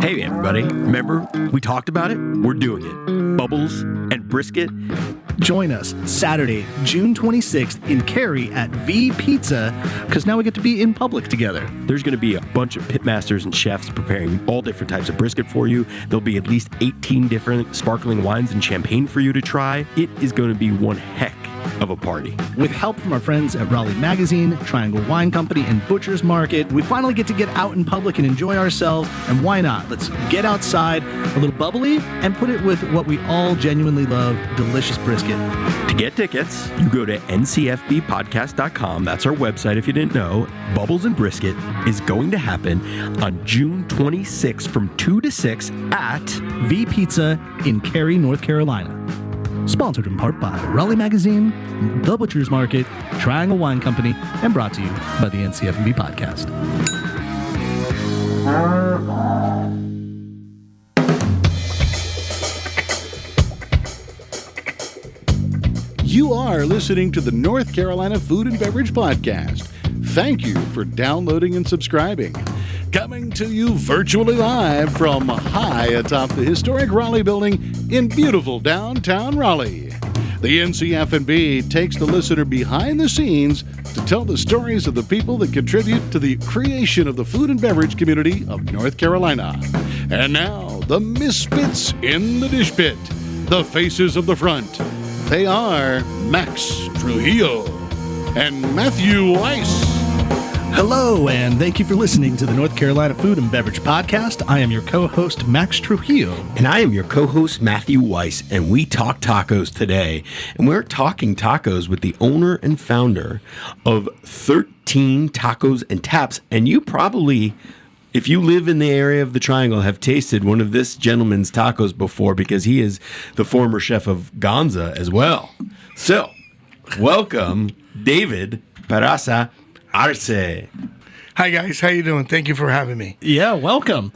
Hey everybody, remember we talked about it? We're doing it. Bubbles and brisket. Join us Saturday, June 26th in Cary at V Pizza, because now we get to be in public together. There's going to be a bunch of pitmasters and chefs preparing all different types of brisket for you. There'll be at least 18 different sparkling wines and champagne for you to try. It is going to be one heck of a party. With help from our friends at Raleigh Magazine, Triangle Wine Company, and Butcher's Market, we finally get to get out in public and enjoy ourselves. And why not? Let's get outside, a little bubbly, and put it with what we all genuinely love, delicious brisket. To get tickets, you go to ncfbpodcast.com. That's our website if you didn't know. Bubbles and Brisket is going to happen on June 26th from 2 to 6 at V Pizza in Cary, North Carolina. Sponsored in part by Raleigh Magazine, The Butcher's Market, Triangle Wine Company, and brought to you by the NCF&B Podcast. You are listening to the North Carolina Food and Beverage Podcast. Thank you for downloading and subscribing. Coming to you virtually live from high atop the historic Raleigh building in beautiful downtown Raleigh. The NCF&B takes the listener behind the scenes to tell the stories of the people that contribute to the creation of the food and beverage community of North Carolina. And now, the misfits in the dish pit, the faces of the front. They are Max Trujillo and Matthew Weiss. Hello, and thank you for listening to the North Carolina Food and Beverage Podcast. I am your co-host, Max Trujillo. And I am your co-host, Matthew Weiss, and we talk tacos today. And we're talking tacos with the owner and founder of 13 Tacos and Taps. And you probably, if you live in the area of the Triangle, have tasted one of this gentleman's tacos before, because he is the former chef of Gonza as well. So, welcome, David Peraza-Arce. Hi guys, how you doing? Thank you for having me. Yeah, welcome.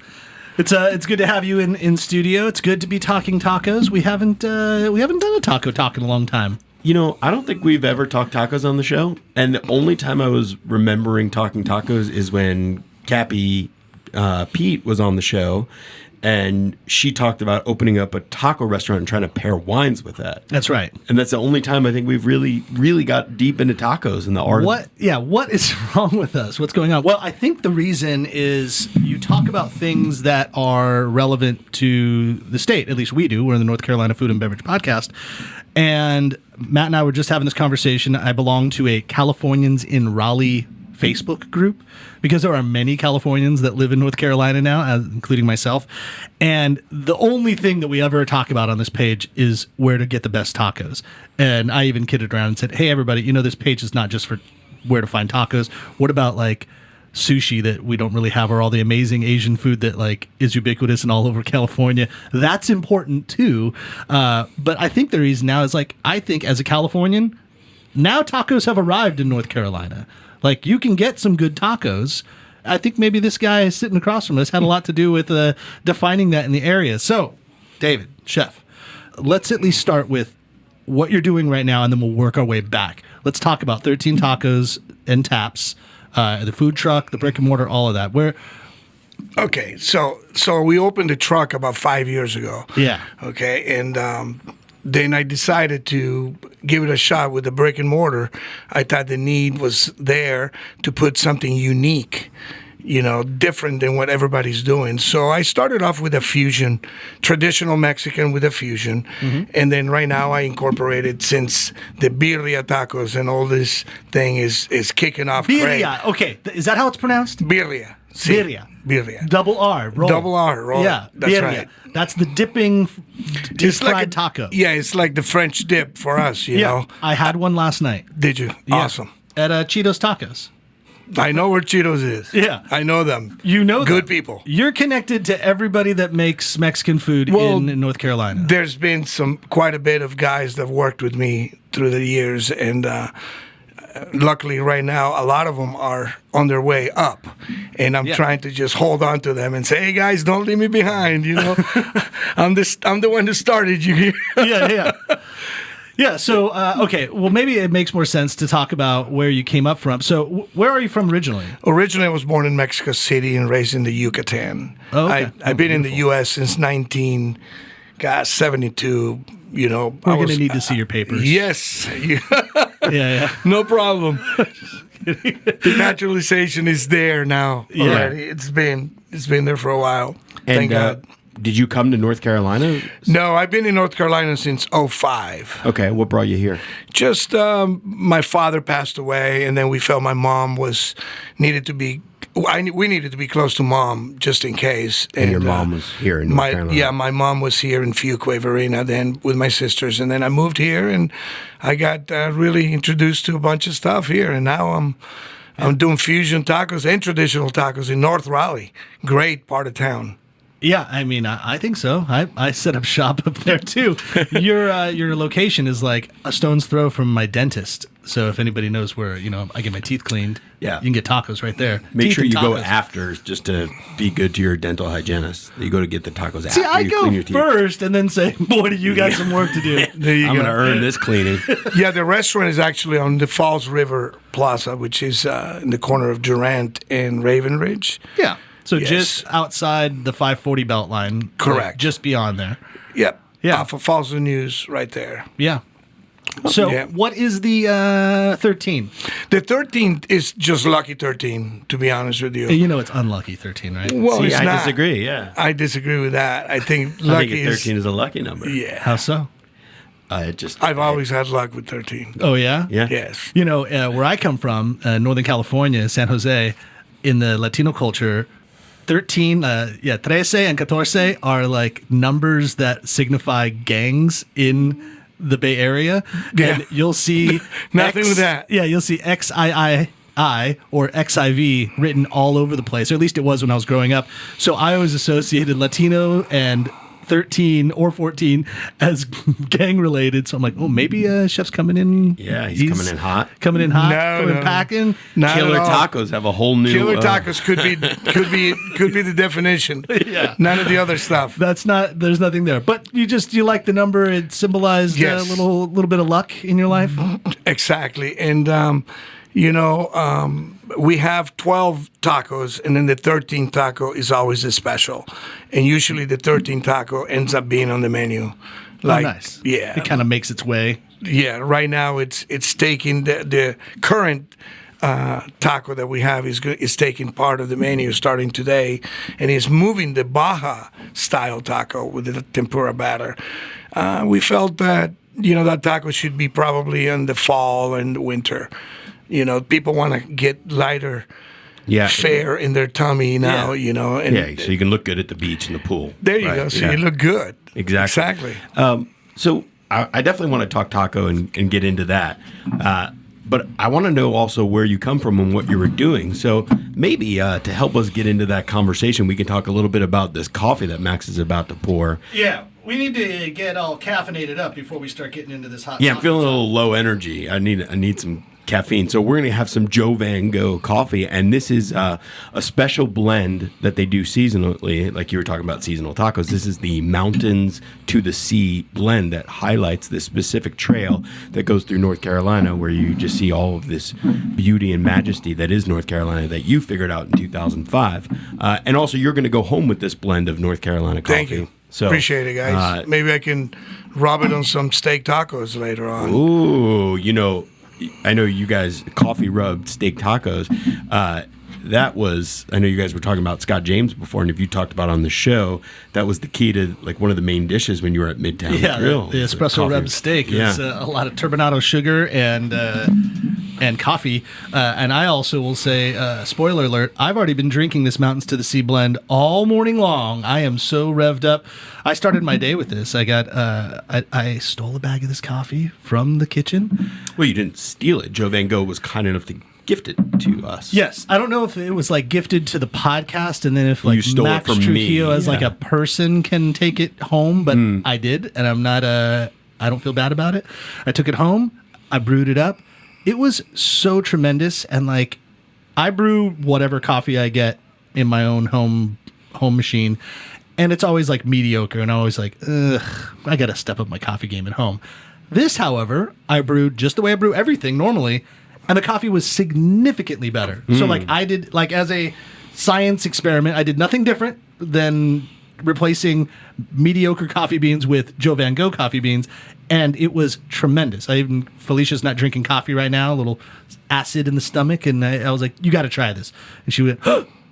It's good to have you in studio. It's good to be talking tacos. We haven't done a taco talk in a long time. You know, I don't think we've ever talked tacos on the show. And the only time I was remembering talking tacos is when Cappy Pete was on the show, and she talked about opening up a taco restaurant and trying to pair wines with that. That's right. And that's the only time I think we've really got deep into tacos and the art. What is wrong with us? What's going on? Well, I think the reason is you talk about things that are relevant to the state. At least we do. We're in the North Carolina Food and Beverage Podcast. And Matt and I were just having this conversation. I belong to a Californians in Raleigh Facebook group, because there are many Californians that live in North Carolina now, including myself. And the only thing that we ever talk about on this page is where to get the best tacos. And I even kidded around and said, hey, everybody, this page is not just for where to find tacos. What about like sushi that we don't really have, or all the amazing Asian food that like is ubiquitous and all over California? That's important too. But I think the reason now is like, I think as a Californian, now tacos have arrived in North Carolina. Like, you can get some good tacos. I think maybe this guy sitting across from us had a lot to do with defining that in the area. So, David, chef, let's at least start with what you're doing right now, and then we'll work our way back. Let's talk about 13 Tacos and Taps, the food truck, the brick and mortar, all of that. Okay, so we opened a truck about 5 years ago. Yeah. Okay, and then I decided to give it a shot with the brick and mortar. I thought the need was there to put something unique, different than what everybody's doing. So I started off with a fusion, traditional Mexican with a fusion. Mm-hmm. And then right now I incorporated, since the Birria Tacos and all this thing is kicking off. Birria, okay. Is that how it's pronounced? Birria. Sí. Birria. Birria. Double R, roll. Double R, roll. Yeah, that's birria. right. That's the dipping fried taco. Yeah, it's like the French dip for us, you know. I had one last night. Did you? Yeah. Awesome. At Cheetos Tacos. I know where Cheetos is. Yeah. I know them. You know them. Good people. You're connected to everybody that makes Mexican food in North Carolina. There's been quite a bit of guys that have worked with me through the years, and luckily right now a lot of them are on their way up, and I'm trying to just hold on to them and say, hey guys, don't leave me behind, I'm the one who started you here. Yeah. Yeah. So, okay. Well, maybe it makes more sense to talk about where you came up from. So, where are you from originally? Originally, I was born in Mexico City and raised in the Yucatan. Oh, okay. I've been in the U.S. since 1972. You know, We're going to need to see your papers. Yes. Yeah. No problem. The naturalization is there now already. It's been there for a while. Thank God. Did you come to North Carolina? No, I've been in North Carolina since 2005. Okay, what brought you here? Just my father passed away, and then we felt my mom we needed to be close to mom just in case. And your mom was here in North Carolina? Yeah, my mom was here in Fuquay, Verena, then with my sisters, and then I moved here, and I got really introduced to a bunch of stuff here, and now I'm doing fusion tacos and traditional tacos in North Raleigh. Great part of town. Yeah, I mean, I think so. I set up shop up there too. Your location is like a stone's throw from my dentist. So if anybody knows where I get my teeth cleaned, you can get tacos right there. Make Teeth sure and you go tacos. after just to be good to your dental hygienist. You go to get the tacos See, after I you go clean your teeth. first and then say, "Boy, do you got some work to do." There you I'm go. going to earn this cleaning. Yeah, the restaurant is actually on the Falls River Plaza, which is in the corner of Durant and Raven Ridge. Yeah. So Yes. just outside the 540 belt line. Correct. Like just beyond there. Yep. Yeah. Off of Falls of News right there. Yeah. So Yeah. what is the 13? The 13th is just lucky 13, to be honest with you. You know it's unlucky 13, right? Well, See, it's I not. disagree, yeah. I disagree with that. I think I lucky think 13 is a lucky number. Yeah. How so? I've always had luck with 13. Oh, yeah? Yeah. Yes. You know, where I come from, Northern California, San Jose, in the Latino culture, 13, 13 and 14 are like numbers that signify gangs in the Bay Area. Yeah. And you'll see Nothing with that. Yeah, you'll see XII or XIV written all over the place, or at least it was when I was growing up. So I always associated Latino and 13 or 14 as gang related. So I'm like, oh, maybe Chef's coming in. Yeah, he's coming in hot. Coming in hot, No, coming no. packing. Not Killer at all. tacos have a whole new... Killer tacos could be the definition. Yeah. None of the other stuff. There's nothing there. But you like the number. It symbolized Yes. a little bit of luck in your life. Exactly. And, we have 12 tacos, and then the 13th taco is always a special. And usually the 13th taco ends up being on the menu. Like, nice. Yeah. It kind of makes its way. Yeah, right now it's taking the current taco that we have is taking part of the menu starting today, and is moving the Baja style taco with the tempura batter. We felt that that taco should be probably in the fall and winter. People want to get lighter fare in their tummy now. And so you can look good at the beach and the pool. there you Right, go. So yeah. you look good. Exactly. Exactly. So I definitely want to talk taco and get into that. But I want to know also where you come from and what you were doing. So maybe to help us get into that conversation, we can talk a little bit about this coffee that Max is about to pour. Yeah, we need to get all caffeinated up before we start getting into this hot. Yeah, I'm feeling a little low energy. I need some caffeine. So we're going to have some Joe Van Gogh coffee, and this is a special blend that they do seasonally, like you were talking about seasonal tacos. This is the Mountains to the Sea blend that highlights this specific trail that goes through North Carolina, where you just see all of this beauty and majesty that is North Carolina that you figured out in 2005. And also, you're going to go home with this blend of North Carolina coffee. Thank you. So, Appreciate it, guys. Maybe I can rub it on some steak tacos later on. Ooh, I know you guys coffee rubbed steak tacos. I know you guys were talking about Scott James before, and if you talked about on the show, that was the key to like one of the main dishes when you were at Midtown Grill. The espresso rubbed steak is a lot of turbinado sugar and coffee. And I also will say, spoiler alert, I've already been drinking this Mountains to the Sea blend all morning long. I am so revved up. I started my day with this. I stole a bag of this coffee from the kitchen. Well, you didn't steal it. Joe Van Gogh was kind enough to gift it to us. Yes. I don't know if it was like gifted to the podcast and then if like You stole Max it from Trujillo me, as like yeah. a person can take it home, but I did, and I'm not I don't feel bad about it. I took it home, I brewed it up. It was so tremendous, and like I brew whatever coffee I get in my own home machine, and it's always like mediocre, and I'm always like, ugh, I got to step up my coffee game at home. This, however, I brewed just the way I brew everything normally, and the coffee was significantly better. So like I did, like as a science experiment, I did nothing different than replacing mediocre coffee beans with Joe Van Gogh coffee beans, and it was tremendous. Felicia's not drinking coffee right now, a little acid in the stomach, and I was like, you got to try this. And she went,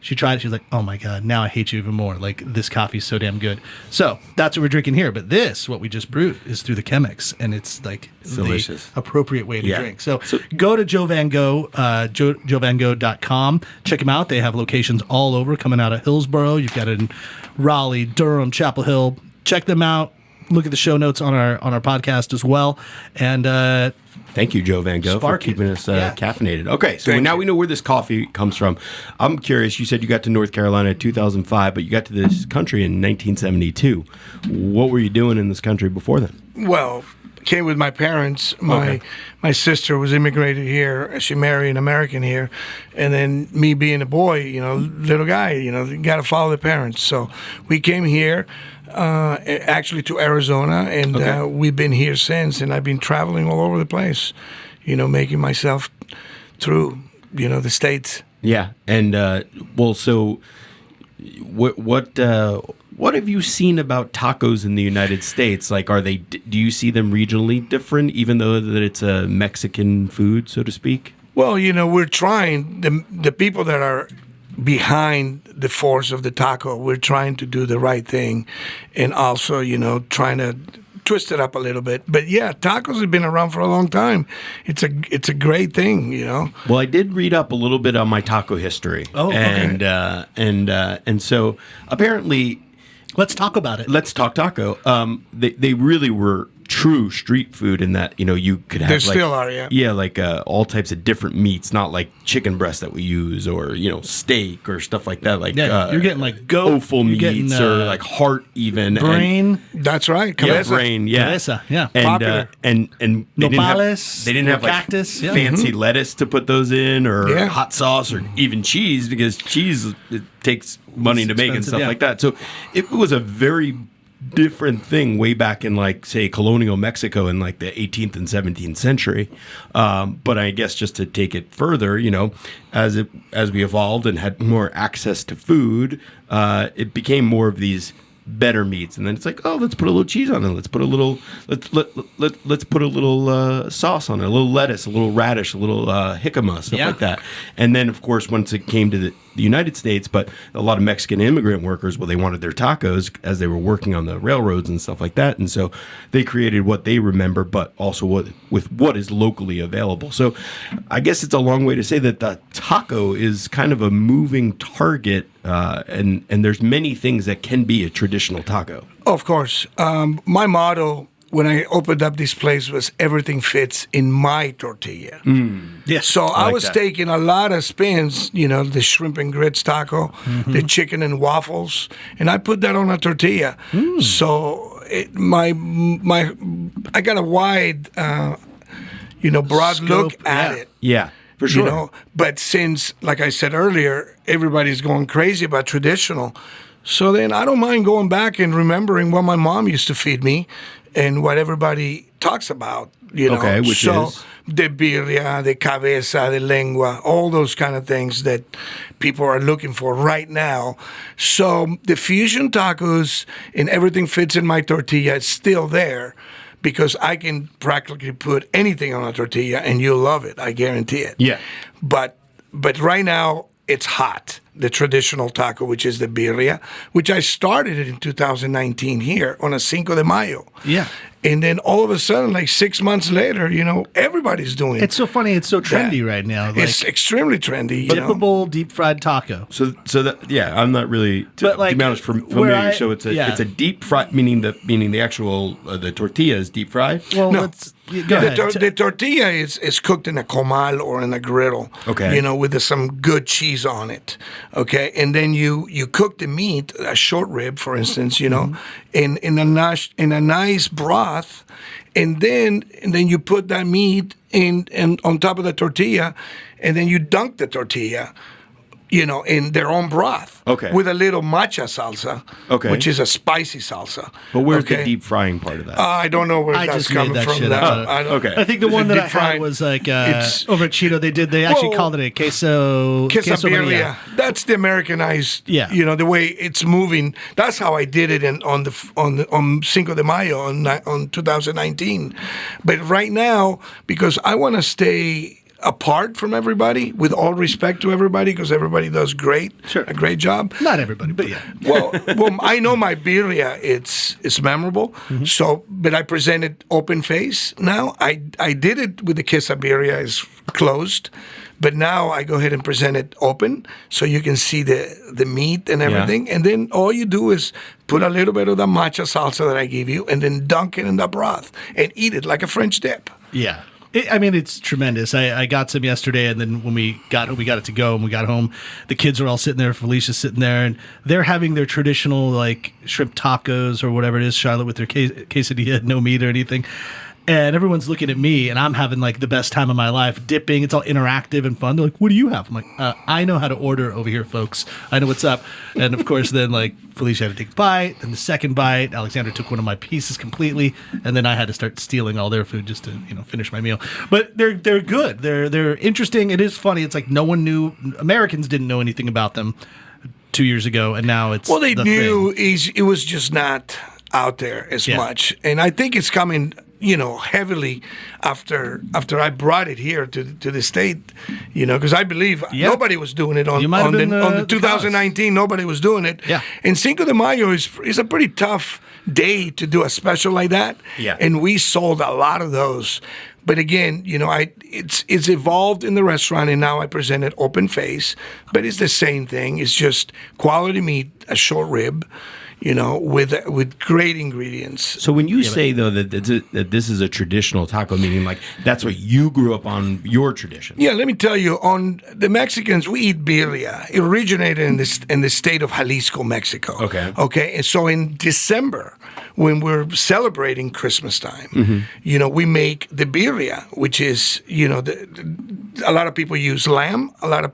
she tried it. She was like, oh my God, now I hate you even more. Like, this coffee's so damn good. So that's what we're drinking here. But this, what we just brewed, is through the Chemex, and it's like delicious. The appropriate way to drink. So go to Joe Van Gogh, joevangogh.com. Check them out. They have locations all over, coming out of Hillsborough. You've got it in Raleigh, Durham, Chapel Hill. Check them out. Look at the show notes on our podcast as well. And thank you, Joe Van Gogh, for keeping us caffeinated. Okay, so now we know where this coffee comes from. I'm curious. You said you got to North Carolina in 2005, but you got to this country in 1972. What were you doing in this country before then? Well, came with my parents. My sister was immigrated here. She married an American here, and then me being a boy, little guy, you got to follow the parents. So we came here. Actually to Arizona, and we've been here since, and I've been traveling all over the place, making myself through, the States. Yeah, and so what have you seen about tacos in the United States? Like, do you see them regionally different, even though that it's a Mexican food, so to speak? Well, we're trying, the people that are behind the force of the taco, we're trying to do the right thing, and also trying to twist it up a little bit. But yeah, tacos have been around for a long time. It's a great thing, Well, I did read up a little bit on my taco history. And so apparently, let's talk about it. Let's talk taco. They really were true street food in that you could have still are, all types of different meats, not like chicken breast that we use, or steak or stuff like that. Like you're getting like goat, offal meats, or like heart, even brain. That's right, cabeza. Brain, cabeza, and popular. And nopales, they didn't have like cactus, fancy lettuce to put those in, or hot sauce, or even cheese, because cheese takes money to make and stuff like that. So it was a very different thing way back in, like, say, colonial Mexico in like the 18th and 17th century. But I guess just to take it further, as we evolved and had more access to food, it became more of these better meats, and then it's like, let's put a little cheese on it. Let's put a little let's put a little sauce on it, a little lettuce, a little radish, a little jicama, stuff like that. And then, of course, once it came to the United States, but a lot of Mexican immigrant workers, they wanted their tacos as they were working on the railroads and stuff like that, and so they created what they remember, but also with what is locally available. So I guess it's a long way to say that the taco is kind of a moving target, and there's many things that can be a traditional taco. Of course. My motto when I opened up this place was everything fits in my tortilla. Yes. So I was taking a lot of spins, the shrimp and grits taco, the chicken and waffles, and I put that on a tortilla. So I got a wide, broad scope, look at it. Yeah. For sure. But since, like I said earlier, everybody's going crazy about traditional, so then I don't mind going back and remembering what my mom used to feed me and what everybody talks about, Okay, which is? The birria, the cabeza, the lengua, all those kind of things that people are looking for right now. So the fusion tacos and everything fits in my tortilla is still there, because I can practically put anything on a tortilla and you'll love it. I guarantee it. Yeah. But right now it's hot. The traditional taco, which is the birria, which I started it in 2019 here on a Cinco de Mayo. Yeah. And then all of a sudden, like 6 months later, everybody's doing it. It's so funny. It's so trendy right now. Like, it's extremely trendy. Flippable deep fried taco. So that I'm not really to be honest familiar. So it's a deep fry, meaning the actual the tortilla is deep fried. Well, no. Go ahead. The tortilla is cooked in a comal or in a griddle. Okay. With some good cheese on it. Okay, and then you cook the meat, a short rib, for instance, in a nice broth, and then you put that meat in on top of the tortilla, and then you dunk the tortilla in their own broth. Okay. With a little matcha salsa. Okay. Which is a spicy salsa. But where's the deep frying part of that? I don't know where I that's just made coming that from. shit up. Okay. I think the Is one it that I deep fried? had was like It's- over at Cheeto. They actually called it a queso Birria. That's the Americanized. Yeah. The way it's moving. That's how I did it on Cinco de Mayo on 2019. But right now, because I want to stay apart from everybody, with all respect to everybody, because everybody does a great job. Not everybody, but yeah. Well, I know my birria, it's memorable. Mm-hmm. So, but I present it open face now. I did it with the quesabirria is closed, but now I go ahead and present it open, so you can see the meat and everything. And then all you do is put a little bit of the matcha salsa that I give you, and then dunk it in the broth and eat it like a French dip. Yeah. It's tremendous. I got some yesterday, and then when we got it to go, and we got home, the kids are all sitting there. Felicia's sitting there, and they're having their traditional like shrimp tacos or whatever it is, Charlotte, with their quesadilla, no meat or anything. And everyone's looking at me, and I'm having like the best time of my life, dipping. It's all interactive and fun. They're like, "What do you have?" I'm like, "I know how to order over here, folks. I know what's up." And of course, then like Felicia had to take a bite, and the second bite, Alexander took one of my pieces completely, and then I had to start stealing all their food just to finish my meal. But they're good. They're interesting. It is funny. It's like no one knew. Americans didn't know anything about them 2 years ago, and now it's Well, they the knew thing. it was just not out there as much, and I think it's coming. Heavily after I brought it here to the state, because I believe nobody was doing it on the 2019. Nobody was doing it. Yeah. And Cinco de Mayo is a pretty tough day to do a special like that. Yeah. And we sold a lot of those. But again, it's evolved in the restaurant, and now I present it open face. But it's the same thing. It's just quality meat, a short rib. With great ingredients. So when you say though that this is a traditional taco, meaning like that's what you grew up on, your tradition. Yeah, let me tell you, on the Mexicans, we eat birria. It originated in the state of Jalisco, Mexico. Okay. Okay, and so in December, when we're celebrating Christmas time, we make the birria, which is a lot of people use lamb, a lot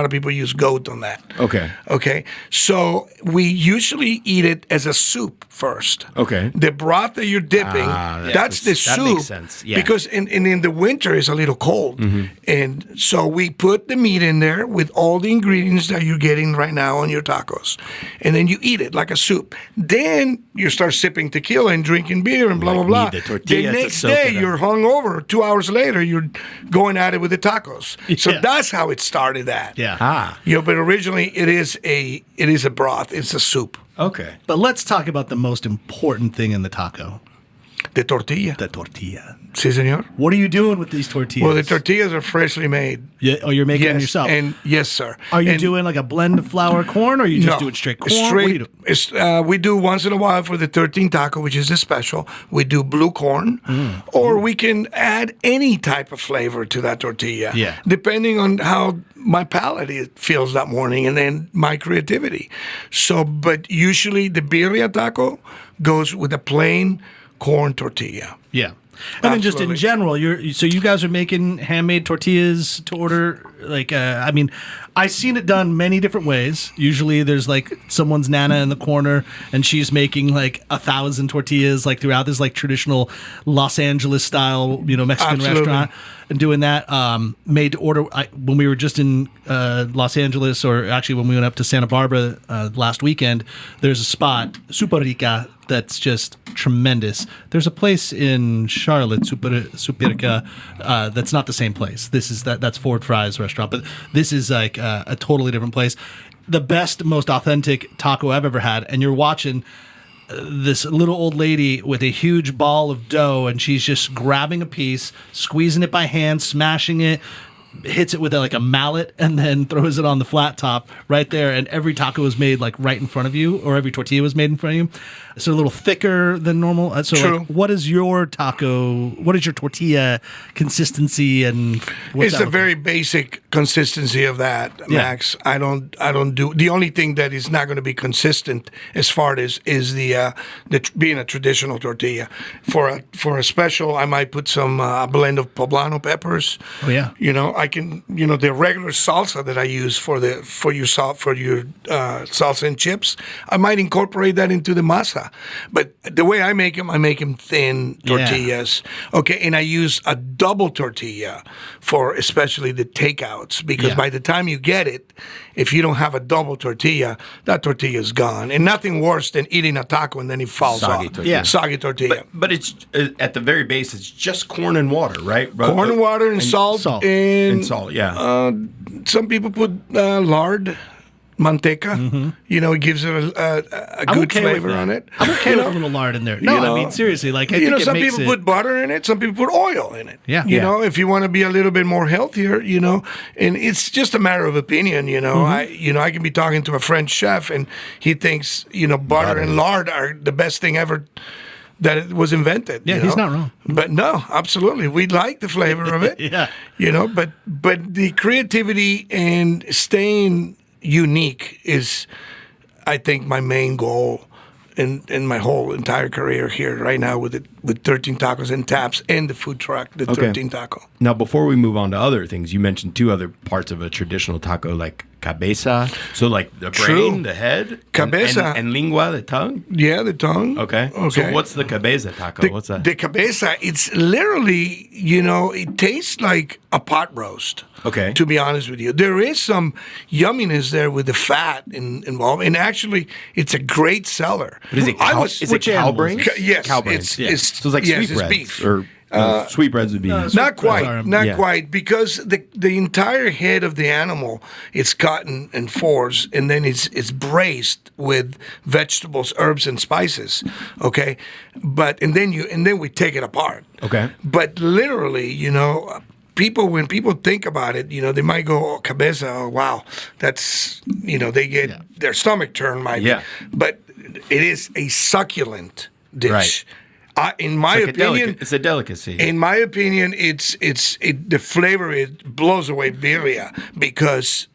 of people use goat on that. Okay. Okay, so we usually eat it as a soup first. Okay. The broth that you're dipping, that's the soup. That makes sense. Yeah. Because in the winter it's a little cold. And so we put the meat in there with all the ingredients that you're getting right now on your tacos. And then you eat it like a soup. Then you start sipping tequila and drinking beer and blah, blah, blah. Need the tortilla to next soak day it up. you're hungover. 2 hours later you're going at it with the tacos. So Yeah. that's how it started that. Yeah. But originally it is a broth. It's a soup. Okay. But let's talk about the most important thing in the taco, The tortilla. the tortilla. Sí, señor. What are you doing with these tortillas? Well, the tortillas are freshly made. Yeah, you're making them yourself. And yes, sir. Are you And doing like a blend of flour corn, or are you just doing straight corn? What are you doing? We do once in a while for the 13 taco, which is the special. We do blue corn, or we can add any type of flavor to that tortilla, depending on how my palate feels that morning, and then my creativity. So, but usually the birria taco goes with a plain corn tortilla. Yeah. And then just in Absolutely. general, you guys are making handmade tortillas to order. Like, I've seen it done many different ways. Usually, there's like someone's nana in the corner, and she's making like 1,000 tortillas, like throughout this like traditional Los Angeles style, Mexican Absolutely. restaurant, and doing that. Made to order. When we were just in Los Angeles, or actually when we went up to Santa Barbara last weekend, there's a spot, Super Rica, that's just tremendous. There's a place in Charlotte, Superica, that's not the same place. That's Ford Fry's restaurant, but this is like a totally different place. The best, most authentic taco I've ever had. And you're watching this little old lady with a huge ball of dough, and she's just grabbing a piece, squeezing it by hand, smashing it, hits it with like a mallet, and then throws it on the flat top right there. And every taco is made like right in front of you, or every tortilla was made in front of you. So a little thicker than normal. So True. like, what is your tortilla consistency, and what's It's that a very basic consistency of that, Max. I don't do the only thing that is not going to be consistent as far as is the being a traditional tortilla. For a special, I might put some blend of poblano peppers. Oh, yeah. I can, the regular salsa that I use for your salsa and chips, I might incorporate that into the masa. But the way I make them thin tortillas. Okay, and I use a double tortilla for especially the takeouts, because by the time you get it, if you don't have a double tortilla, that tortilla is gone. And nothing worse than eating a taco and then it falls off. Soggy tortilla. But it's at the very base, it's just corn and water, right? Corn and water and salt. And salt, yeah. Some people put lard, manteca. It gives it a good flavor on it. I'm okay with a little lard in there. No, I mean, seriously. Like, I think some people put butter in it. Some people put oil in it. Yeah. If you want to be a little bit more healthier, and it's just a matter of opinion, I can be talking to a French chef and he thinks, butter and lard are the best thing ever that it was invented. Yeah, he's not wrong. But no, absolutely. We like the flavor of it. But the creativity and staying unique is, I think, my main goal in my whole entire career here right now with 13 Tacos and Taps and the food truck, the 13 Taco. Now, before we move on to other things, you mentioned two other parts of a traditional taco, like cabeza, so like the brain, the head, cabeza, and lengua, the tongue. Yeah, the tongue. Okay. So what's the cabeza taco? What's that? The cabeza, it's literally, it tastes like a pot roast. Okay. To be honest with you, there is some yumminess there with the fat involved, and actually, it's a great seller. But is it cow brains? Yes, cow brains. So it's like sweetbreads, beef. or sweetbreads would be not quite, because the entire head of the animal is cut in fours, and then it's braised with vegetables, herbs, and spices. Okay, and then we take it apart. Okay, but literally, when people think about it, they might go, cabeza, oh, wow, that's, they get their stomach turned, but it is a succulent dish. Right. In my opinion, it's a delicacy. In my opinion, the flavor, it blows away birria because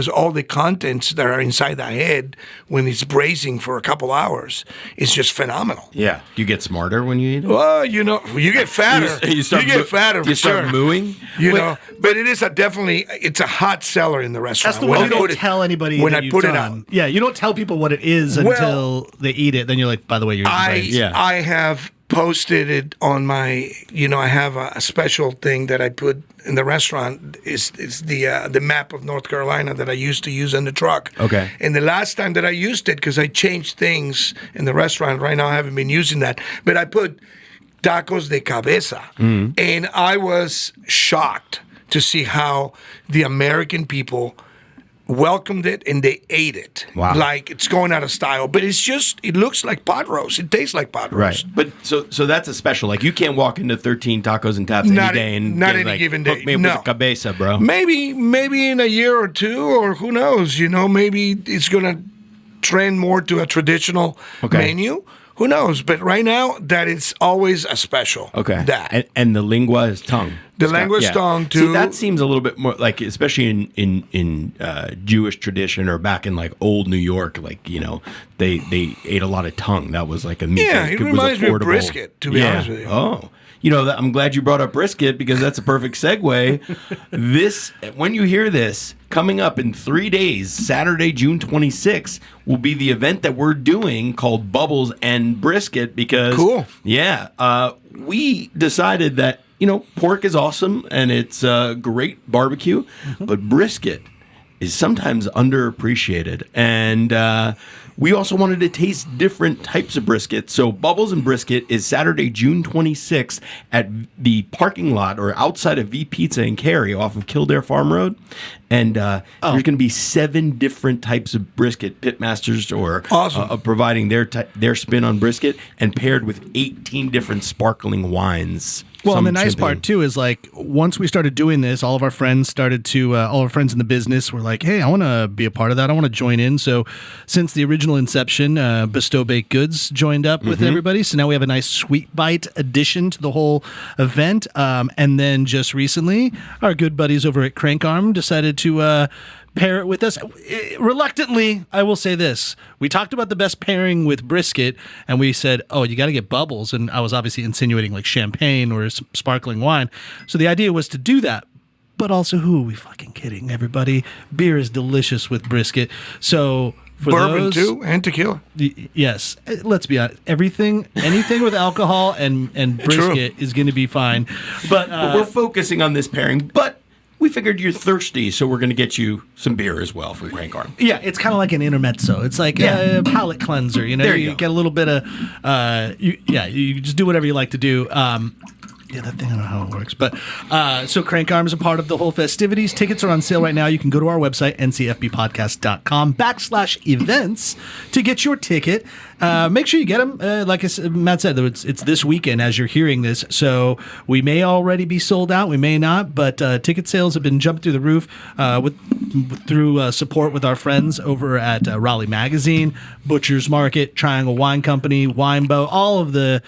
all the contents that are inside the head when it's braising for a couple hours is just phenomenal. Yeah. Do you get smarter when you eat it? Well, you get fatter. You get fatter. You start mooing. But it is it's a hot seller in the restaurant. That's the way you don't tell anybody when that I you've put done. it out. Yeah, you don't tell people what it is until they eat it. Then you're like, by the way, you're eating brains. I have posted it on my, I have a special thing that I put in the restaurant. Is the map of North Carolina that I used to use in the truck. Okay. And the last time that I used it, because I changed things in the restaurant, right now I haven't been using that, but I put tacos de cabeza. And I was shocked to see how the American people welcomed it and they ate it. Wow. Like it's going out of style. But it looks like pot roast. It tastes like pot roast. Right. But so that's a special. Like you can't walk into 13 Tacos and Taps any day and not any given day. Hook me up with a cabeza, bro. Maybe in a year or two, or who knows, maybe it's gonna trend more to a traditional menu. Who knows? But right now, that is always a special. Okay. That. And the lengua is tongue. The lengua is tongue, too. See, that seems a little bit more, like, especially in Jewish tradition or back in, like, old New York, like, they ate a lot of tongue. That was, like, a meat. Yeah, it reminds me of brisket, to be honest with you. Oh. I'm glad you brought up brisket because that's a perfect segue. When you hear this, coming up in 3 days, Saturday, June 26th, will be the event that we're doing called Bubbles and Brisket because, cool. Yeah, we decided that, pork is awesome and it's a great barbecue, but brisket is sometimes underappreciated. And we also wanted to taste different types of brisket. So Bubbles and Brisket is Saturday, June 26th at the parking lot or outside of V Pizza in Cary off of Kildare Farm Road. And there's going to be 7 different types of brisket pitmasters or awesome. Providing their spin on brisket and paired with 18 different sparkling wines. Well, and the nice part too is like once we started doing this, all of our friends in the business were like, "Hey, I want to be a part of that. I want to join in." So, since the original inception, Bestow Baked Goods joined up with everybody. So now we have a nice sweet bite addition to the whole event. And then just recently, our good buddies over at Crank Arm decided to pair it with us. Reluctantly, I will say this. We talked about the best pairing with brisket, and we said, oh, you got to get bubbles. And I was obviously insinuating like champagne or sparkling wine. So the idea was to do that. but also who are we fucking kidding, everybody? Beer is delicious with brisket. So for Bourbon those, too, and tequila. Yes, let's be honest. Anything with alcohol and brisket is going to be fine. But we're focusing on this pairing, but we figured you're thirsty, so we're going to get you some beer as well from Crank Arm. yeah, it's kind of like an intermezzo. It's like a palate cleanser. You know, There you go. get a little bit of you just do whatever you like to do. That thing, I don't know how it works. But so Crank Arm is a part of the whole festivities. Tickets are on sale right now. You can go to our website, ncfbpodcast.com/events to get your ticket. Make sure you get them. Like Matt said, it's this weekend as you're hearing this. So we may already be sold out. We may not. But ticket sales have been jumping through the roof through support with our friends over at Raleigh Magazine, Butcher's Market, Triangle Wine Company, Winebow, all of the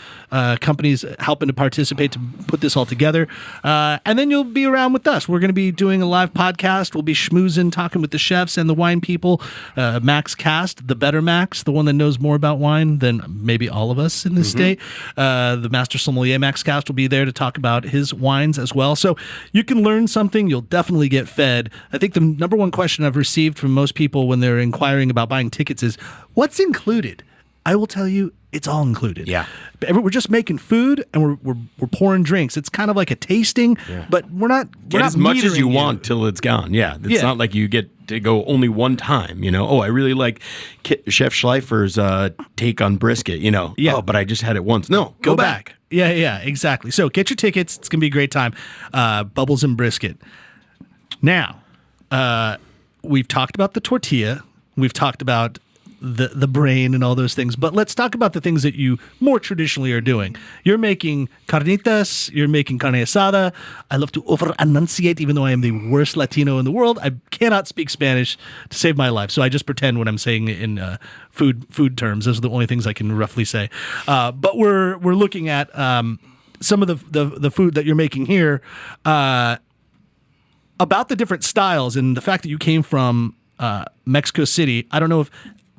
companies helping to participate to put this all together. And then you'll be around with us. We're going to be doing a live podcast. We'll be schmoozing, talking with the chefs and the wine people. Max Cast, the better Max, the one that knows more about wine than maybe all of us in this state. The Master Sommelier Max Cast will be there to talk about his wines as well. So you can learn something. You'll definitely get fed. I think the number one question I've received from most people when they're inquiring about buying tickets is, what's included? I will tell you, it's all included. Yeah. We're just making food and we're pouring drinks. It's kind of like a tasting, but we're not Get not as much as metering you want till it's gone. Yeah. It's not like you get to go only one time, you know. Oh, I really like Chef Schleifer's take on brisket, you know. Yeah. Oh, but I just had it once. No, go back. Yeah, exactly. So get your tickets. It's going to be a great time. Bubbles and brisket. Now, we've talked about the tortilla. We've talked about the brain and all those things, but let's talk about the things that you more traditionally are doing. You're making carnitas, you're making carne asada. I love to over-enunciate, even though I am the worst Latino in the world. I cannot speak Spanish to save my life, so I just pretend when I'm saying it in food terms. Those are the only things I can roughly say. But we're looking at some of the food that you're making here, about the different styles and the fact that you came from Mexico City. I don't know if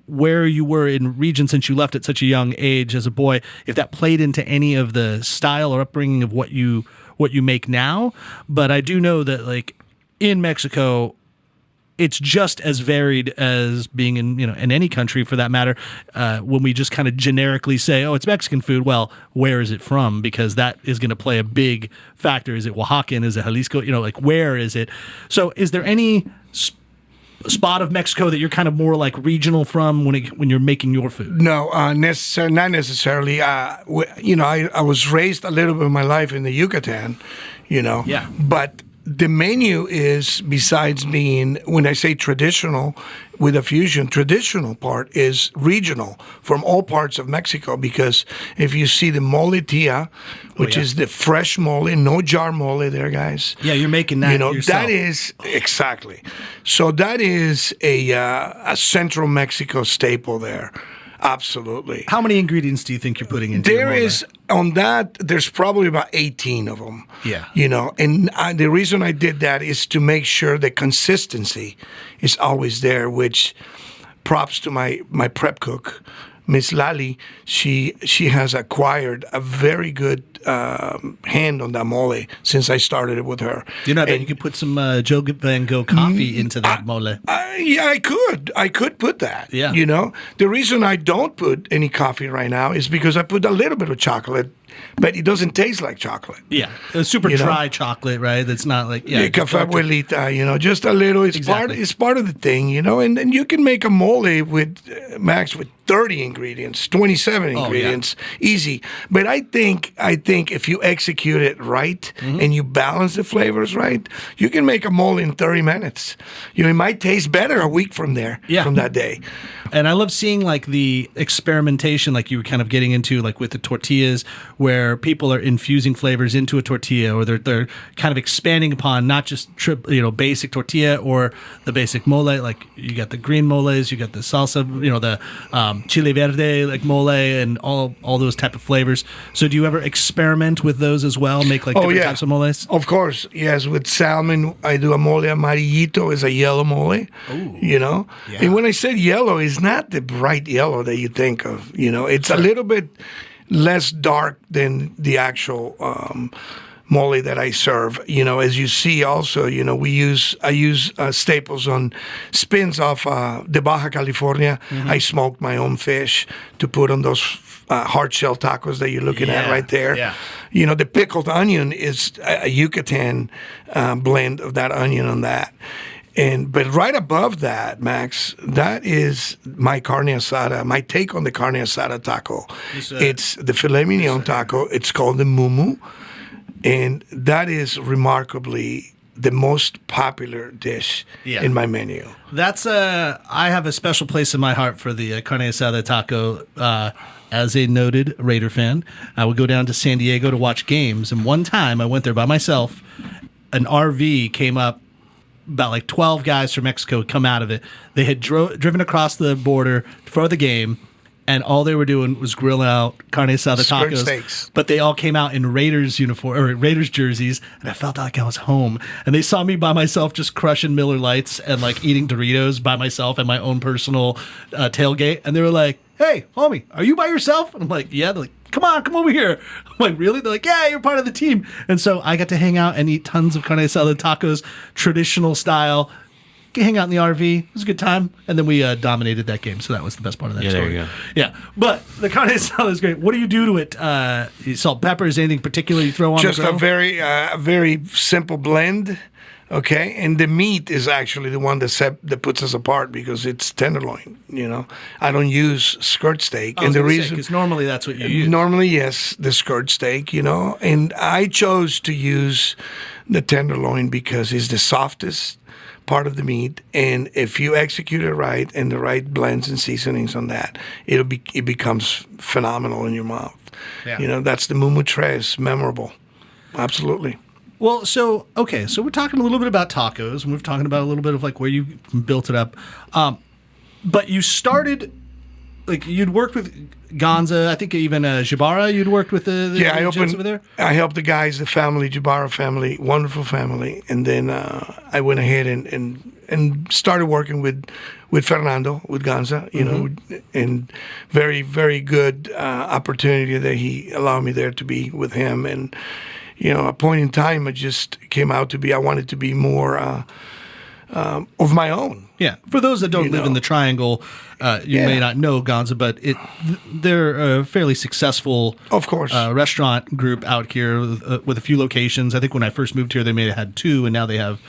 where you were in region since you left at such a young age as a boy, if that played into any of the style or upbringing of what you make now. But I do know that, like, in Mexico, it's just as varied as being in any country for that matter. When we just kind of generically say, oh, it's Mexican food, well, where is it from? Because that is going to play a big factor. Is it Oaxacan? Is it Jalisco? Like, where is it? So is there any spot of Mexico that you're kind of more like regional from when you're making your food? No, not necessarily. I was raised a little bit of my life in the Yucatan, Yeah. But the menu is, besides being, when I say traditional, with a fusion, traditional part is regional from all parts of Mexico. Because if you see the mole tia, which is the fresh mole, no jar mole there, guys. Yeah, you're making that yourself. That is, exactly. So that is a central Mexico staple there. Absolutely. How many ingredients do you think you're putting into There is, on that, there's probably about 18 of them. Yeah. And the reason I did that is to make sure the consistency is always there, which props to my prep cook, Miss Lali. She has acquired a very good hand on that mole since I started it with her. You know, you could put some Joe Van Gogh coffee into that mole. Yeah, I could. I could put that. Yeah. The reason I don't put any coffee right now is because I put a little bit of chocolate, but it doesn't taste like chocolate. Yeah, a super dry chocolate, right? That's not like Café Abuelita, just a little. It's part of the thing, and you can make a mole with Max with 30 ingredients, 27 ingredients, easy. But I think if you execute it right and you balance the flavors right, you can make a mole in 30 minutes. It might taste better a week from there, from that day. And I love seeing like the experimentation, like you were kind of getting into, like with the tortillas, where people are infusing flavors into a tortilla, or they're kind of expanding upon not just basic tortilla or the basic mole. Like you got the green moles, you got the salsa, the chile verde like mole, and all those type of flavors. So do you ever experiment with those as well? Make like different types of moles? Of course, yes. With salmon, I do a mole amarillito, is a yellow mole. Ooh. Yeah. And when I said yellow, it's not the bright yellow that you think of. It's a little bit less dark than the actual mole that I serve. As you see also, I use staples on spins off the Baja California. I smoked my own fish to put on those hard shell tacos that you're looking at right there. Yeah. The pickled onion is a Yucatan blend of that onion on that. But right above that, Max, that is my carne asada, my take on the carne asada taco. It's the filet mignon taco. It's called the mumu. And that is remarkably the most popular dish in my menu. That's I have a special place in my heart for the carne asada taco. As a noted Raider fan, I would go down to San Diego to watch games. And one time I went there by myself. An RV came up. About like 12 guys from Mexico had come out of it. They had driven across the border for the game, and all they were doing was grilling out carne asada tacos. Steaks. But they all came out in Raiders uniform or Raiders jerseys, and I felt like I was home. And they saw me by myself just crushing Miller Lights and like eating Doritos by myself at my own personal tailgate, and they were like, "Hey, homie, are you by yourself?" And I'm like, "Yeah." They're like, come over here. I'm like, "Really?" They're like, "Yeah, you're part of the team." And so I got to hang out and eat tons of carne asada tacos, traditional style. Hang out in the RV. It was a good time. And then we dominated that game. So that was the best part of that story. There you go. Yeah. But the carne asada is great. What do you do to it? Salt, pepper, is anything particular you throw on Just the grill? a very simple blend. Okay, and the meat is actually the one that puts us apart because it's tenderloin. I don't use skirt steak, and the reason because normally that's what you use. Normally, yes, the skirt steak. And I chose to use the tenderloin because it's the softest part of the meat, and if you execute it right and the right blends and seasonings on that, it becomes phenomenal in your mouth. Yeah. That's the Mumu Tres, memorable, absolutely. Well, so we're talking a little bit about tacos, and we're talking about a little bit of like where you built it up. But you started, like you'd worked with Gonza, I think even Jabara, you'd worked with the gents over there? I helped the guys, the family, Jabara family, wonderful family. And then I went ahead and started working with Fernando, with Gonza, and very, very good opportunity that he allowed me there to be with him. And a point in time, it just came out to be I wanted to be more of my own. Yeah. For those that don't live in the Triangle, you may not know Gonza, but they're a fairly successful, of course, restaurant group out here with a few locations. I think when I first moved here, they may have had 2, and now they have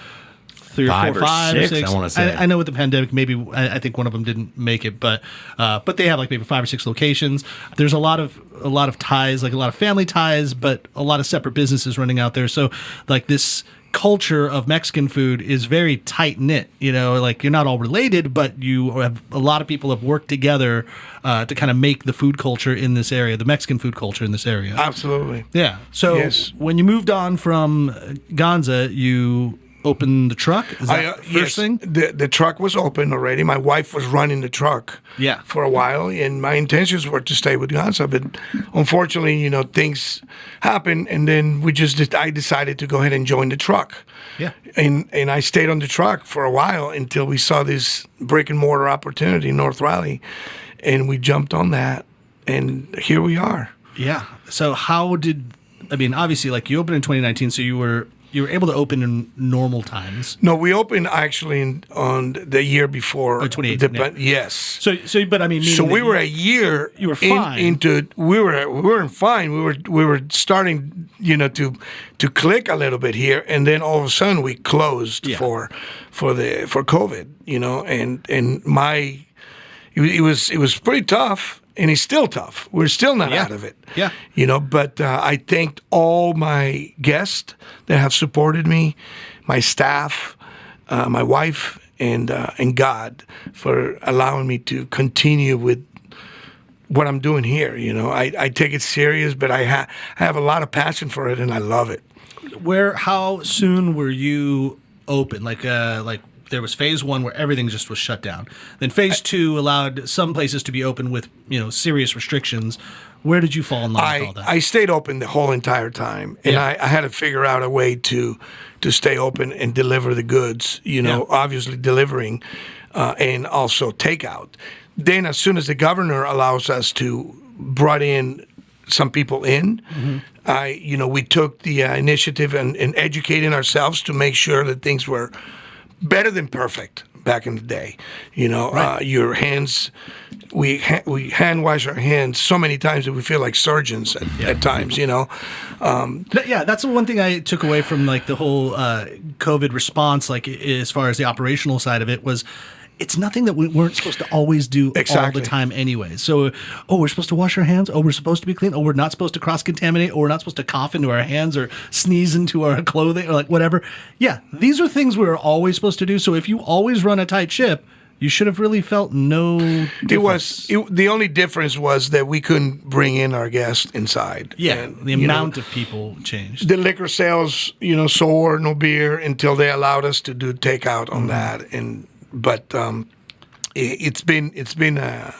3 or 4, 5 or 6. I want to say. I know with the pandemic, maybe I think one of them didn't make it, but they have like maybe 5 or 6 locations. There's a lot of ties, like a lot of family ties, but a lot of separate businesses running out there. So like this culture of Mexican food is very tight knit. Like you're not all related, but you have a lot of people have worked together to kind of make the food culture in this area, the Mexican food culture in this area. Absolutely. Yeah. So when you moved on from Gonza, you opened the truck? Is that first thing? The truck was open already. My wife was running the truck for a while, and my intentions were to stay with Gonza, but unfortunately, things happened, and then I decided to go ahead and join the truck. Yeah. And I stayed on the truck for a while until we saw this brick and mortar opportunity in North Raleigh, and we jumped on that, and here we are. Yeah. So obviously, like you opened in 2019, so you were able to open in normal times. No, we opened actually on the year before. 2018. Yes. So, but I mean, so we were a year. You were fine. Into we weren't fine. We were starting, to click a little bit here, and then all of a sudden we closed for COVID. And it was pretty tough. And it's still tough. We're still not out of it. Yeah. But I thanked all my guests that have supported me, my staff, my wife, and God for allowing me to continue with what I'm doing here. I take it serious, but I have a lot of passion for it, and I love it. How soon were you open? Like there was phase 1 where everything just was shut down. Then phase 2 allowed some places to be open with, serious restrictions. Where did you fall in line with all that? I stayed open the whole entire time, and I had to figure out a way to stay open and deliver the goods, obviously delivering and also takeout. Then as soon as the governor allows us to brought in some people in. We took the initiative and educating ourselves to make sure that things were better than perfect back in the day. Your hands, we hand wash our hands so many times that we feel like surgeons at times. That's the one thing I took away from like the whole COVID response, like as far as the operational side of it was. It's nothing that we weren't supposed to always do all the time anyway. So, we're supposed to wash our hands. We're supposed to be clean. We're not supposed to cross-contaminate. We're not supposed to cough into our hands or sneeze into our clothing or like whatever. Yeah, these are things we're always supposed to do. So if you always run a tight ship, you should have really felt no difference. The only difference was that we couldn't bring in our guests inside. Yeah, and, the amount of people changed. The liquor sales, sour, no beer until they allowed us to do takeout on that. But it's been a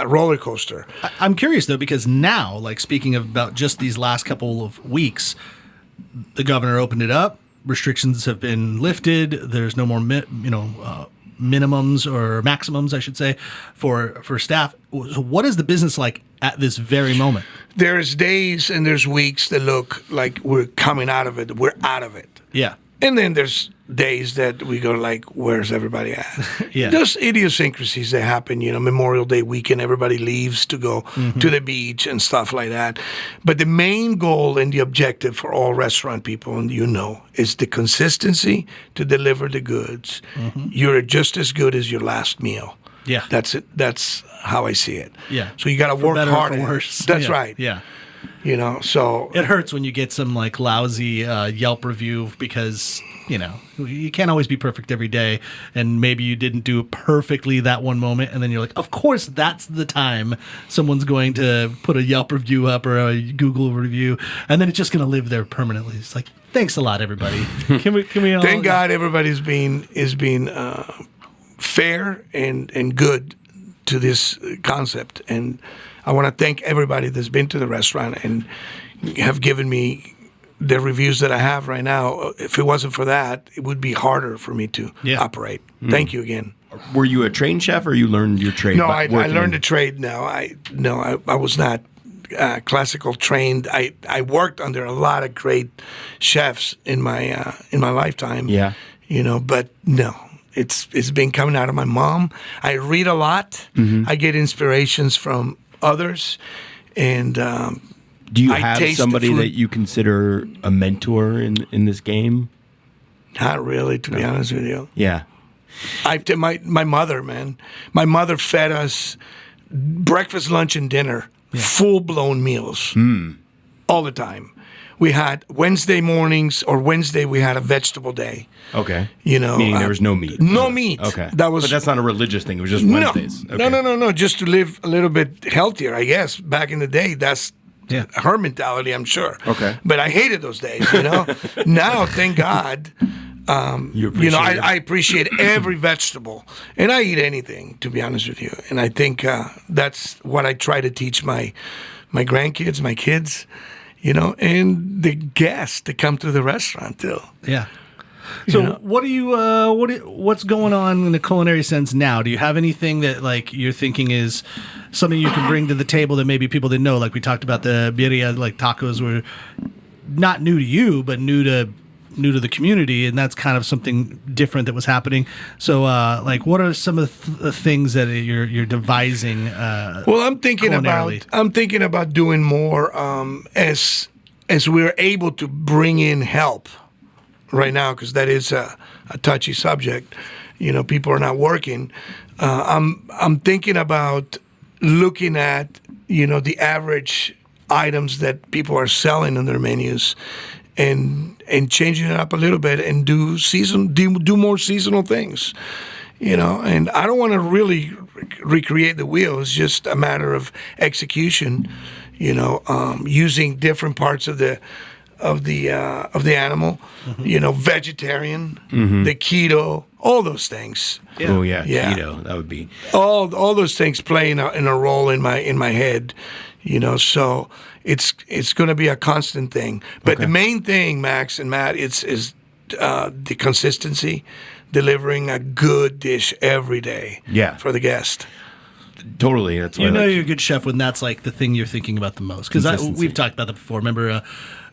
roller coaster. I'm curious though, because now, like speaking about just these last couple of weeks, the governor opened it up. Restrictions have been lifted. There's no more minimums or maximums, I should say, for staff. So what is the business like at this very moment? There's days and there's weeks that look like we're coming out of it. We're out of it. Yeah. And then there's days that we go like, where's everybody at? Yeah. There's idiosyncrasies that happen, Memorial Day weekend, everybody leaves to go to the beach and stuff like that. But the main goal and the objective for all restaurant people, and is the consistency to deliver the goods. You're just as good as your last meal. Yeah. That's it. That's how I see it. Yeah. So you got to work hard. For worse. That's right. Yeah. So it hurts when you get some like lousy Yelp review because you can't always be perfect every day, and maybe you didn't do it perfectly that one moment, and then you're like, of course that's the time someone's going to put a Yelp review up or a Google review, and then it's just going to live there permanently. It's like, thanks a lot, everybody. Can we all thank God everybody's being fair and good to this concept, and I want to thank everybody that's been to the restaurant and have given me the reviews that I have right now. If it wasn't for that, it would be harder for me to operate. Thank you again. Were you a trained chef, or you learned your trade? No, I learned a trade now. I was not classical trained. I worked under a lot of great chefs in my lifetime. Yeah. But no. It's been coming out of my mom. I read a lot. I get inspirations from others, and do you have somebody that you consider a mentor in this game? Not really, to be honest with you. Yeah, my mother, man. My mother fed us breakfast, lunch, and dinner, full-blown meals, all the time. We had Wednesday mornings or Wednesday we had a vegetable day. Okay. Meaning there was no meat. No meat. Okay. But that's not a religious thing. It was just Wednesdays. No. Okay. No. Just to live a little bit healthier, I guess. Back in the day, that's her mentality, I'm sure. Okay. But I hated those days, Now, thank God, I appreciate every vegetable. And I eat anything, to be honest with you. And I think that's what I try to teach my grandkids, my kids. And the guests that come to the restaurant too. Yeah. So what are you? What's going on in the culinary sense now? Do you have anything that like you're thinking is something you can bring to the table that maybe people didn't know? Like we talked about the birria, like tacos were not new to you, but new to the community, and that's kind of something different that was happening. So, what are some of the things that you're devising? Well, I'm thinking about doing more as we're able to bring in help right now, because that is a touchy subject. People are not working. I'm thinking about looking at the average items that people are selling on their menus, and changing it up a little bit and do more seasonal things, And I don't want to really recreate the wheel. It's just a matter of execution, using different parts of the animal, vegetarian, the keto, all those things. Yeah. Oh yeah, keto. That would be all those things play in a role in my head, So it's going to be a constant thing. But the main thing, Max and Matt, is the consistency, delivering a good dish every day for the guest. Totally. That's You why know you're a good chef when that's like the thing you're thinking about the most. Because we've talked about that before. Remember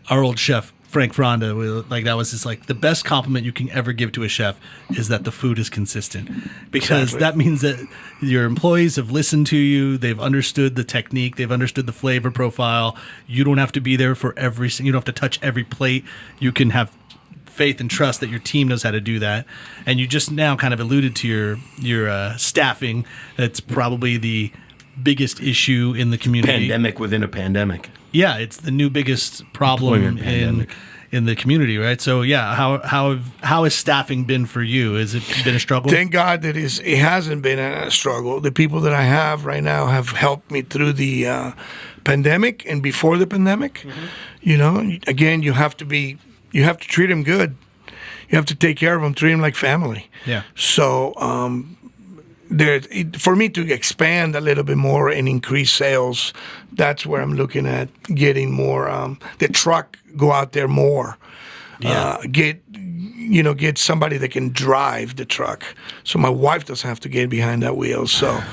our old chef, Frank Fronda, like that was just like the best compliment you can ever give to a chef is that the food is consistent. Because that means that your employees have listened to you, they've understood the technique, they've understood the flavor profile. You don't have to be there for you don't have to touch every plate. You can have faith and trust that your team knows how to do that. And you just now kind of alluded to your staffing. That's probably the biggest issue in the community. Pandemic within a pandemic. Yeah, it's the new biggest problem in the community, right? So yeah, how has staffing been for you? Has it been a struggle? Thank God that it hasn't been a struggle. The people that I have right now have helped me through the pandemic and before the pandemic. You know, again, you have to treat them good. You have to take care of them, treat them like family. Yeah. So for me to expand a little bit more and increase sales, that's where I'm looking at getting more. The truck go out there more. Yeah. Get somebody that can drive the truck, so my wife doesn't have to get behind that wheel. So,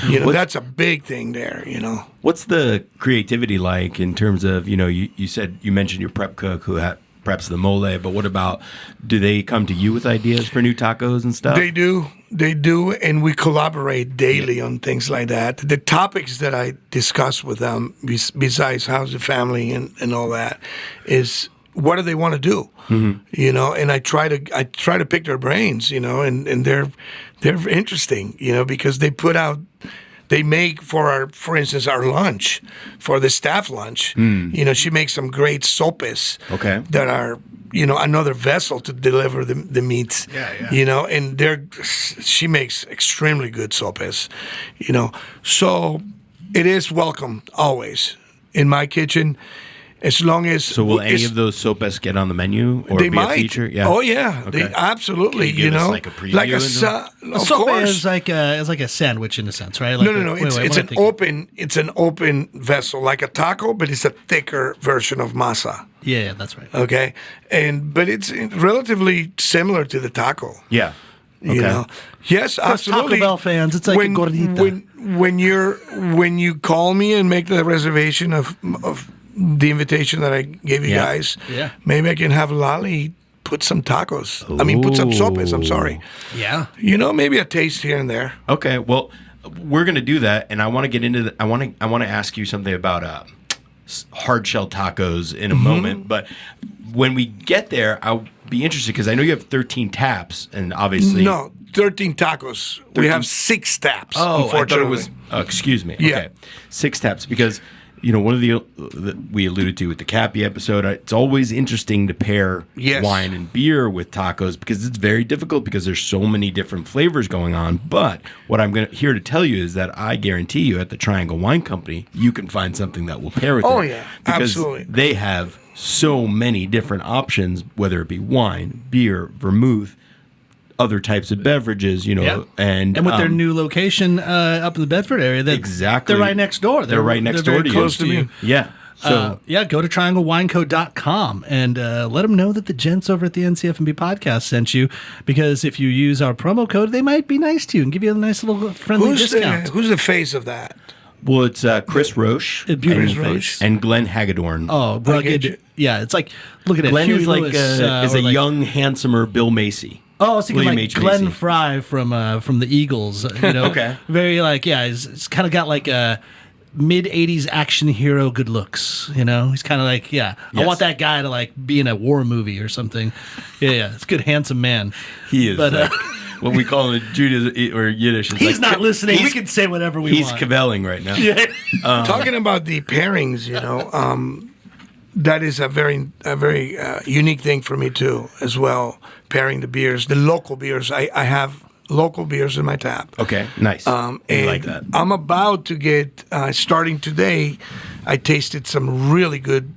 that's a big thing there. What's the creativity like in terms of you mentioned your prep cook who preps the mole, but what about, do they come to you with ideas for new tacos and stuff? They do, and we collaborate daily on things like that. The topics that I discuss with them, besides how's the family and all that, is what do they want to do, and I try to pick their brains, and they're interesting, because they make for instance, our lunch, for the staff lunch. She makes some great sopes. Okay. That are, another vessel to deliver the meats. Yeah. And she makes extremely good sopes. So it is welcome always in my kitchen. As long as so, will any of those sopes get on the menu or they be might. a feature? Yeah. Oh yeah, Okay. they absolutely. Can you give us like a preview Of Sopa course. is like a sandwich in a sense, right? Like No. It's an open vessel, like a taco, but it's a thicker version of masa. Yeah, that's right. Okay, but it's relatively similar to the taco. Yeah. Okay. Yes, absolutely. Taco Bell fans, it's like a gordita. When you call me and make the reservation of the invitation that I gave you guys, maybe I can have Lali put some tacos. Put some sopes. I'm sorry. Yeah. Maybe a taste here and there. Okay. Well, we're going to do that, and I want to get into I want to ask you something about hard shell tacos in a moment. But when we get there, I'll be interested because I know you have 13 taps, and obviously 13 tacos. We have 6 taps. Oh, unfortunately. I thought it was. Excuse me. Yeah. Okay, 6 taps because. One of the we alluded to with the Cappy episode, it's always interesting to pair wine and beer with tacos because it's very difficult because there's so many different flavors going on. But what I'm here to tell you is that I guarantee you at the Triangle Wine Company, you can find something that will pair with it. Oh, yeah. Because Absolutely. they have so many different options, whether it be wine, beer, vermouth, other types of beverages, and with their new location up in the Bedford area, exactly, they're right next door. They're right next door to you. Close to you. Yeah. So go to trianglewineco.com and let them know that the gents over at the NCF&B podcast sent you, because if you use our promo code, they might be nice to you and give you a nice little friendly discount. Who's the face of that? Well, it's Chris Roche, and Glenn Hagedorn. Oh, rugged. Yeah, it's like, look at it. Glenn Huey is like Lewis, is a young, handsomer Bill Macy. Oh, I was thinking William like H. Glenn Macy. Fry from the Eagles. Okay. Very he's kind of got like a mid-'80s action hero good looks. He's kind of like, I want that guy to like be in a war movie or something. Yeah, it's a good, handsome man. He is. But what we call in Judaism or Yiddish. He's not listening. We can say whatever we want. He's cavelling right now. Yeah. Talking about the pairings, that is a very unique thing for me too, as well. Pairing the beers, the local beers. I have local beers in my tap. Okay, nice. And I like that. I'm about to get, starting today, I tasted some really good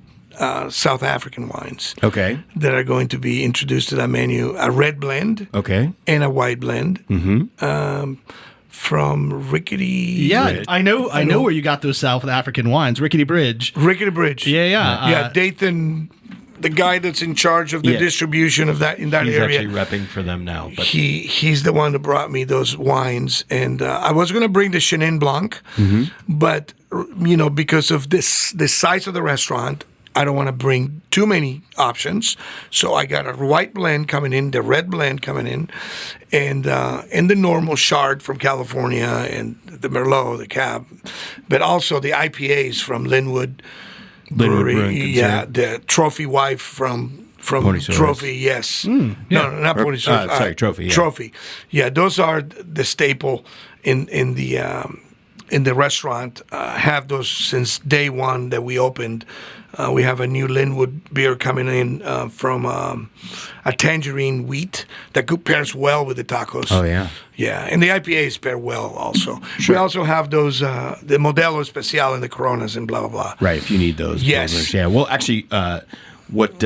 South African wines. Okay. That are going to be introduced to that menu. A red blend. Okay. And a white blend. Mm-hmm. From Rickety. Yeah, Bridge. I know where you got those South African wines. Rickety Bridge. Rickety Bridge. Yeah. Dathan the guy that's in charge of the distribution of that in that He's area. actually repping for them now. But He's the one that brought me those wines, and I was going to bring the Chenin Blanc, but because of the size of the restaurant, I don't want to bring too many options. So I got a white blend coming in, the red blend coming in, and the normal Chard from California, and the Merlot, the Cab, but also the IPAs from Linwood Brewery. Brewing The Trophy Wife from Pony Sodas. Trophy, yes. No, not Pony Sodas. sorry, Trophy, yeah. Trophy. Yeah, those are the staple in the restaurant. Have those since day one that we opened. We have a new Linwood beer coming in from a tangerine wheat that pairs well with the tacos. Oh, yeah. Yeah, and the IPAs pair well also. We also have those, the Modelo Especial and the Coronas and blah, blah, blah. right, if you need those. Yes. Pilsners. Yeah. Well, actually, what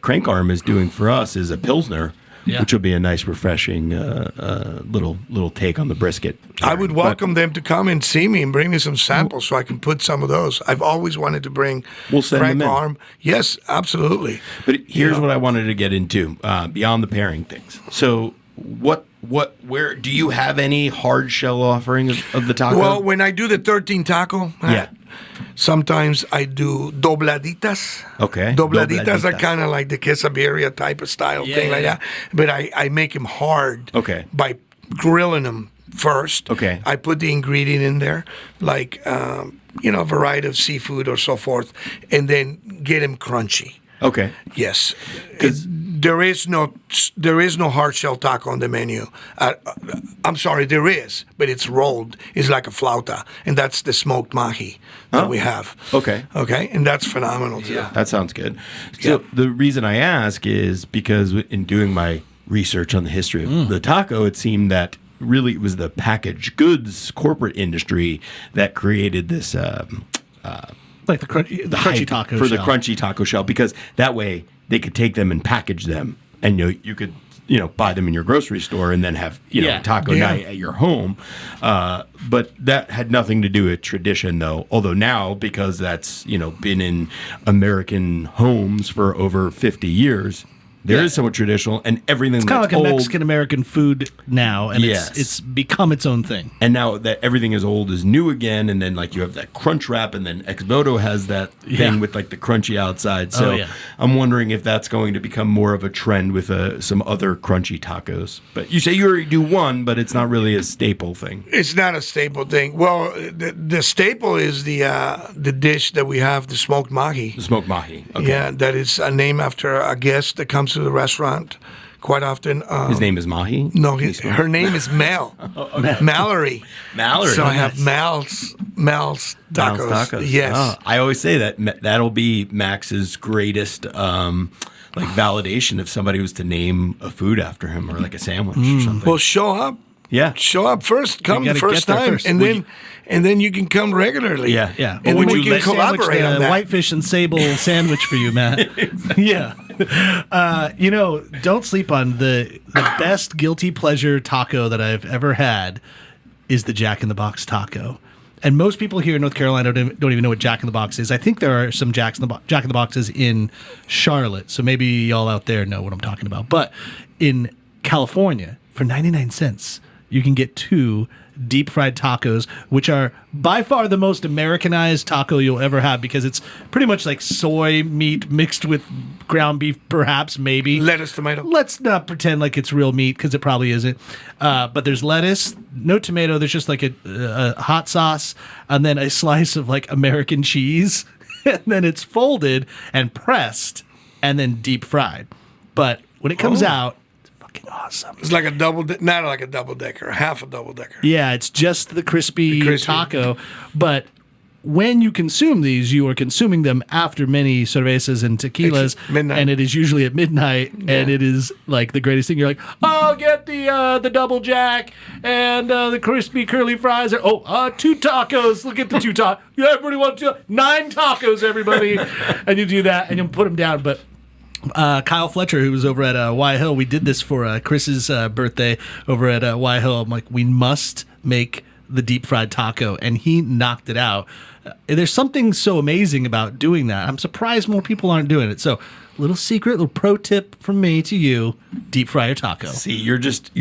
Crank Arm is doing for us is a Pilsner, which will be a nice, refreshing little take on the brisket. I would welcome them to come and see me and bring me some samples so I can put some of those. I've always wanted to bring We'll send Crank them in. Arm. Yes, absolutely. But here's what I wanted to get into beyond the pairing things. So, where do you have any hard shell offering of the taco? Well, when I do the 13 taco, sometimes I do dobladitas. Okay. Dobladitas are Dobladitas. kind of like the quesabirria type of style thing like that. But I make them hard by grilling them first. Okay. I put the ingredient in there, like, a variety of seafood or so forth, and then get them crunchy. Okay. Yes, there is no hard shell taco on the menu. I'm sorry, there is, but it's rolled. It's like a flauta, and that's the smoked mahi that we have. Okay. Okay, and that's phenomenal too. That sounds good. So the reason I ask is because in doing my research on the history of the taco, it seemed that really it was the packaged goods corporate industry that created this Like the crunchy hype taco for shell. the crunchy taco shell, because that way they could take them and package them, and you could buy them in your grocery store and then have taco night at your home. But that had nothing to do with tradition, though. Although now, because that's been in American homes for over 50 years. There is somewhat traditional, and everything It's kind of that's like a old, Mexican American food now, and Yes. it's become its own thing. and now that everything is old is new again, and then like you have that crunch wrap, and then Ex Voto has that thing with like the crunchy outside. So I'm wondering if that's going to become more of a trend with some other crunchy tacos. But you say you already do one, but it's not really a staple thing. It's not a staple thing. Well, the staple is the dish that we have, the smoked mahi. The smoked mahi. Okay. Yeah, that is a name after a guest that comes to the restaurant quite often. His name is Mahi? No, her name is Mel. Mallory. Mallory. So I have Mal's tacos. Mal's tacos. Yes. Oh, I always say that'll be Max's greatest validation if somebody was to name a food after him, or like a sandwich or something. Well, show up. Yeah. Show up first. Come the gotta first get there time, first. and then you can come regularly. Yeah. Yeah, And Would then we you can collaborate sandwich on the that. whitefish and sable sandwich for you, Matt. Yeah. Don't sleep on the best guilty pleasure taco that I've ever had is the Jack in the Box taco. And most people here in North Carolina don't even know what Jack in the Box is. I think there are some Jack in the Boxes in Charlotte, so maybe y'all out there know what I'm talking about. But in California, for 99 cents, you can get 2 deep fried tacos, which are by far the most Americanized taco you'll ever have, because it's pretty much like soy meat mixed with ground beef, perhaps, maybe. Lettuce, tomato. Let's not pretend like it's real meat, because it probably isn't. But there's lettuce, no tomato. There's just like a hot sauce, and then a slice of like American cheese. And then it's folded and pressed and then deep fried. But when it comes out, it's fucking awesome. It's like not like a double decker, half a double decker. Yeah, it's just the crispy taco. But when you consume these, you are consuming them after many cervezas and tequilas. Midnight. And it is usually at midnight. And it is like the greatest thing. You're like, oh, get the double jack and the crispy curly fries. 2 tacos. Look at the 2 tacos. Yeah, everybody wants 9 tacos, everybody. And you do that and you put them down. But Kyle Fletcher, who was over at Y Hill, we did this for Chris's birthday over at Y Hill. I'm like, we must make the deep fried taco, and he knocked it out. There's something so amazing about doing that. I'm surprised more people aren't doing it. So, little secret, little pro tip from me to you: deep fry your taco. See, you're just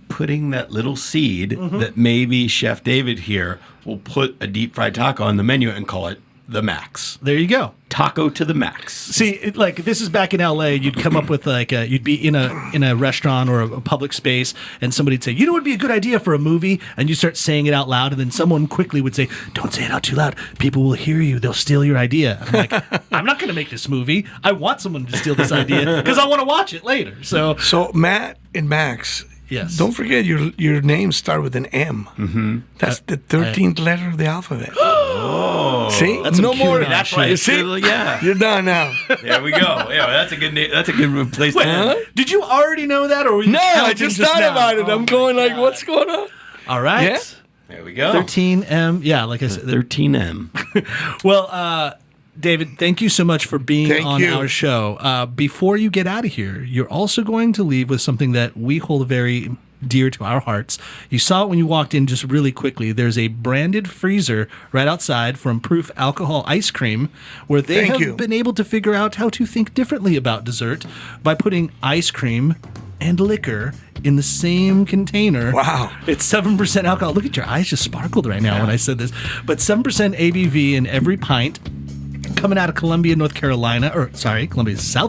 putting that little seed that maybe Chef David here will put a deep fried taco on the menu and call it the max. There you go. Taco to the max. See, if this is back in LA, you'd come up with you'd be in a restaurant or a public space, and somebody'd say, "You know what would be a good idea for a movie?" And you start saying it out loud, and then someone quickly would say, "Don't say it out too loud. People will hear you. They'll steal your idea." I'm like, I'm not going to make this movie. I want someone to steal this idea because I want to watch it later. So Matt and Max. Yes. Don't forget your names start with an M. Mm-hmm. That's the 13th letter of the alphabet. Oh, see, that's no more. That's right. You see, Yeah, you're done now. there we go. Yeah, that's a good name. That's a good place. to Did you already know that, or were you No, I counting just now? thought about it. I'm going like, what's going on? All right. Yeah. There we go. 13M. Yeah, like I said. 13M. Well, David, thank you so much for being Thank on you. our show. Before you get out of here, you're also going to leave with something that we hold very dear to our hearts. You saw it when you walked in just really quickly. There's a branded freezer right outside from Proof Alcohol Ice Cream, where they Thank have you. been able to figure out how to think differently about dessert by putting ice cream and liquor in the same container. Wow. It's 7% alcohol. Look at your eyes just sparkled right now when I said this. But 7% ABV in every pint, coming out of Columbia, South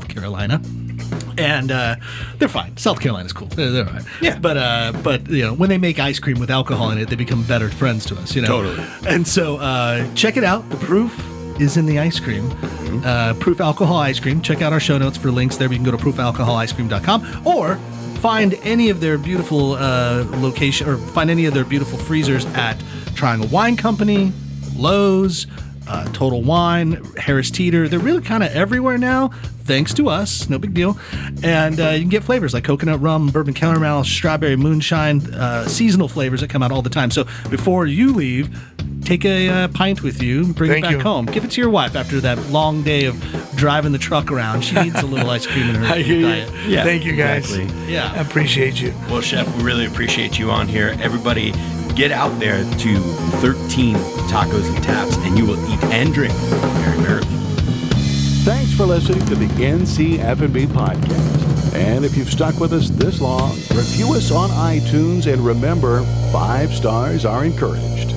Carolina. And they're fine. South Carolina's cool. They're all right. Yeah. But when they make ice cream with alcohol in it, they become better friends to us. Totally. And so check it out. The proof is in the ice cream. Proof Alcohol Ice Cream. Check out our show notes for links there. You can go to proofalcoholicecream.com or find any of their beautiful find any of their beautiful freezers at Triangle Wine Company, Lowe's, Total Wine, Harris Teeter. They're really kind of everywhere now, thanks to us. No big deal. And you can get flavors like coconut rum, bourbon caramel, strawberry moonshine, seasonal flavors that come out all the time. So before you leave, take a pint with you, bring Thank it back you. home. Give it to your wife after that long day of driving the truck around. She needs a little ice cream in her I hear diet. you. Yeah, Thank you, guys. exactly. Yeah. I appreciate you. Well, Chef, we really appreciate you on here. Everybody, get out there to 13 Tacos and Taps, and you will eat and drink very merrily. Thanks for listening to the NC F&B podcast. And if you've stuck with us this long, review us on iTunes and remember, 5 stars are encouraged.